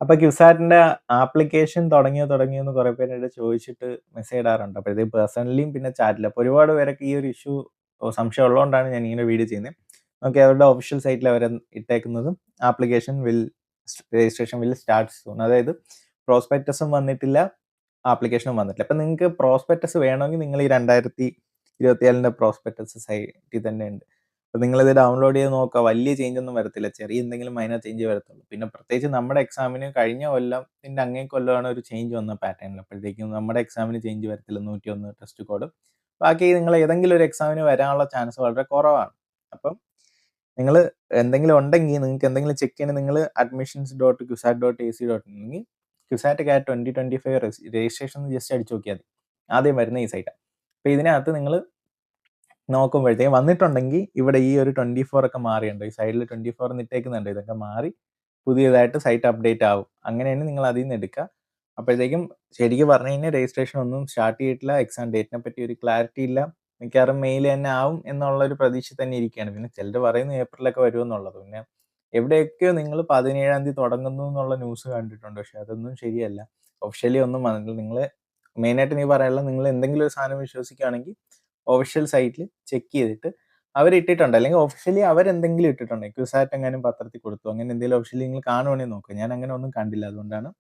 അപ്പൊ ക്യുസാറ്റിന്റെ ആപ്ലിക്കേഷൻ തുടങ്ങിയോ എന്ന് കുറെ പേര് എന്നോട് ചോദിച്ചിട്ട് മെസ്സേജ് ഇടാറുണ്ട്. അപ്പോഴത്തേക്ക് പേഴ്സണലിയും പിന്നെ ചാറ്റിലും. അപ്പോൾ ഒരുപാട് പേരൊക്കെ ഈ ഒരു ഇഷ്യൂ സംശയം ഉള്ളതുകൊണ്ടാണ് ഞാൻ ഇങ്ങനെ വീഡിയോ ചെയ്യുന്നത്. ഓക്കെ, അവരുടെ ഒഫീഷ്യൽ സൈറ്റിൽ അവർ ഇട്ടേക്കുന്നതും application registration will start soon. അതായത് പ്രോസ്പെക്ടസും വന്നിട്ടില്ല, ആപ്ലിക്കേഷനും വന്നിട്ടില്ല. അപ്പം നിങ്ങൾക്ക് പ്രോസ്പെക്ടസ് വേണമെങ്കിൽ നിങ്ങൾ ഈ 2024 പ്രോസ്പെക്ടസ് സൈറ്റിൽ തന്നെ ഉണ്ട്. അപ്പോൾ നിങ്ങളിത് ഡൗൺലോഡ് ചെയ്ത് നോക്കുക. വലിയ ചേഞ്ച് ഒന്നും വരത്തില്ല, ചെറിയ എന്തെങ്കിലും മൈനർ ചേഞ്ച് വരത്തുള്ളൂ. പിന്നെ പ്രത്യേകിച്ച് നമ്മുടെ എക്സാമിന് കഴിഞ്ഞ കൊല്ലത്തിന്റെ അങ്ങേ കൊല്ലമാണ് ഒരു ചേഞ്ച് വന്ന പാറ്റേണിൽ. അപ്പോഴത്തേക്കും നമ്മുടെ എക്സാമിന് ചേഞ്ച് വരത്തില്ല. 101 ടെസ്റ്റ് കോഡ്. ബാക്കി നിങ്ങൾ ഏതെങ്കിലും ഒരു എക്സാമിന് വരാനുള്ള ചാൻസ് വളരെ കുറവാണ്. അപ്പം നിങ്ങൾ എന്തെങ്കിലും ഉണ്ടെങ്കിൽ, നിങ്ങൾക്ക് എന്തെങ്കിലും ചെക്ക് ചെയ്യണമെങ്കിൽ നിങ്ങൾ admissions.cusat.ac.in അല്ലെങ്കിൽ ക്യുസാറ്റ് കാറ്റ് 2025 രജിസ്ട്രേഷൻ ജസ്റ്റ് അടിച്ചു നോക്കിയാൽ മതി. ആദ്യം വരുന്ന ഈ സൈറ്റാണ്. അപ്പോൾ ഇതിനകത്ത് നിങ്ങൾ നോക്കുമ്പോഴത്തേക്കും വന്നിട്ടുണ്ടെങ്കിൽ ഇവിടെ ഈ ഒരു 24 ഒക്കെ മാറിയുണ്ട്. ഈ സൈഡിൽ 24 ഇട്ടേക്കുന്നുണ്ട്. ഇതൊക്കെ മാറി പുതിയതായിട്ട് സൈറ്റ് അപ്ഡേറ്റ് ആവും. അങ്ങനെയാണ് നിങ്ങൾ അതിൽ നിന്ന് എടുക്കുക. അപ്പോഴത്തേക്കും ശരിക്കും പറഞ്ഞു കഴിഞ്ഞാൽ രജിസ്ട്രേഷൻ ഒന്നും സ്റ്റാർട്ട് ചെയ്തിട്ടില്ല. എക്സാം ഡേറ്റിനെ പറ്റി ഒരു ക്ലാരിറ്റി ഇല്ല. മിക്കവാറും മെയിൽ തന്നെ ആവും എന്നുള്ള ഒരു പ്രതീക്ഷ തന്നെ ഇരിക്കുകയാണ്. പിന്നെ ചിലർ പറയുന്നു ഏപ്രിലൊക്കെ വരുമെന്നുള്ളത്. പിന്നെ എവിടെയൊക്കെയോ നിങ്ങൾ 17-ാം തീയതി തുടങ്ങുന്നു എന്നുള്ള ന്യൂസ് കണ്ടിട്ടുണ്ട്. പക്ഷെ അതൊന്നും ശരിയല്ല. ഒഫീഷ്യലി ഒന്നും വന്നിട്ടില്ല. നിങ്ങൾ മെയിനായിട്ട് നീ പറയാനുള്ളത്, നിങ്ങൾ എന്തെങ്കിലും ഒരു സാധനം വിശ്വസിക്കുകയാണെങ്കിൽ ഒഫീഷ്യൽ സൈറ്റിൽ ചെക്ക് ചെയ്തിട്ട് അവരിട്ടിട്ടുണ്ട്, അല്ലെങ്കിൽ ഒഫീഷ്യലി അവരെന്തെങ്കിലും ഇട്ടിട്ടുണ്ട്. ക്യുസാറ്റ് എങ്ങാനും പത്രത്തിൽ കൊടുത്തു, അങ്ങനെ എന്തെങ്കിലും ഒഫീഷ്യലി നിങ്ങൾ കാണുവാണെങ്കിൽ നോക്കുക. ഞാൻ അങ്ങനെ ഒന്നും കണ്ടില്ല, അതുകൊണ്ടാണ്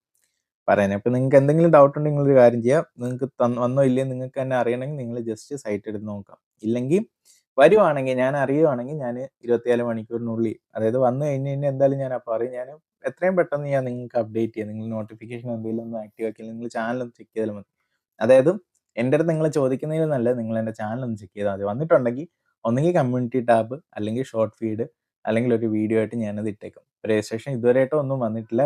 പറയുന്നത്. അപ്പോൾ നിങ്ങൾക്ക് എന്തെങ്കിലും ഡൗട്ട് ഉണ്ടെങ്കിൽ നിങ്ങളൊരു കാര്യം ചെയ്യുക. നിങ്ങൾക്ക് വന്നോ ഇല്ലയോ നിങ്ങൾക്ക് തന്നെ അറിയണമെങ്കിൽ നിങ്ങൾ ജസ്റ്റ് സൈറ്റ് എടുത്ത് നോക്കാം. ഇല്ലെങ്കിൽ വരുവാണെങ്കിൽ, ഞാൻ അറിയുവാണെങ്കിൽ ഞാൻ 24 മണിക്കൂറിനുള്ളിൽ, അതായത് വന്നു കഴിഞ്ഞ് കഴിഞ്ഞാൽ എന്തായാലും ഞാൻ അപ്പോൾ അറിയും. ഞാൻ എത്രയും പെട്ടെന്ന് ഞാൻ നിങ്ങൾക്ക് അപ്ഡേറ്റ് ചെയ്യാം. നിങ്ങൾ നോട്ടിഫിക്കേഷൻ എന്തെങ്കിലും ഒന്ന് ആക്റ്റീവ് ആക്കിയാൽ നിങ്ങൾ ചാനൽ ഒന്ന് ചെക്ക് ചെയ്താൽ മതി. അതായത് എൻ്റെ അടുത്ത് നിങ്ങൾ ചോദിക്കുന്നതിൽ നല്ലത് നിങ്ങൾ എൻ്റെ ചാനൽ ഒന്ന് ചെക്ക് ചെയ്താൽ മതി. വന്നിട്ടുണ്ടെങ്കിൽ ഒന്നുകിൽ കമ്മ്യൂണിറ്റി ടാബ്, അല്ലെങ്കിൽ ഷോർട്ട് ഫീഡ്, അല്ലെങ്കിൽ ഒരു വീഡിയോ ആയിട്ട് ഞാനത് ഇട്ടേക്കും. രജിസ്ട്രേഷൻ ഇതുവരെയായിട്ടും ഒന്നും വന്നിട്ടില്ല.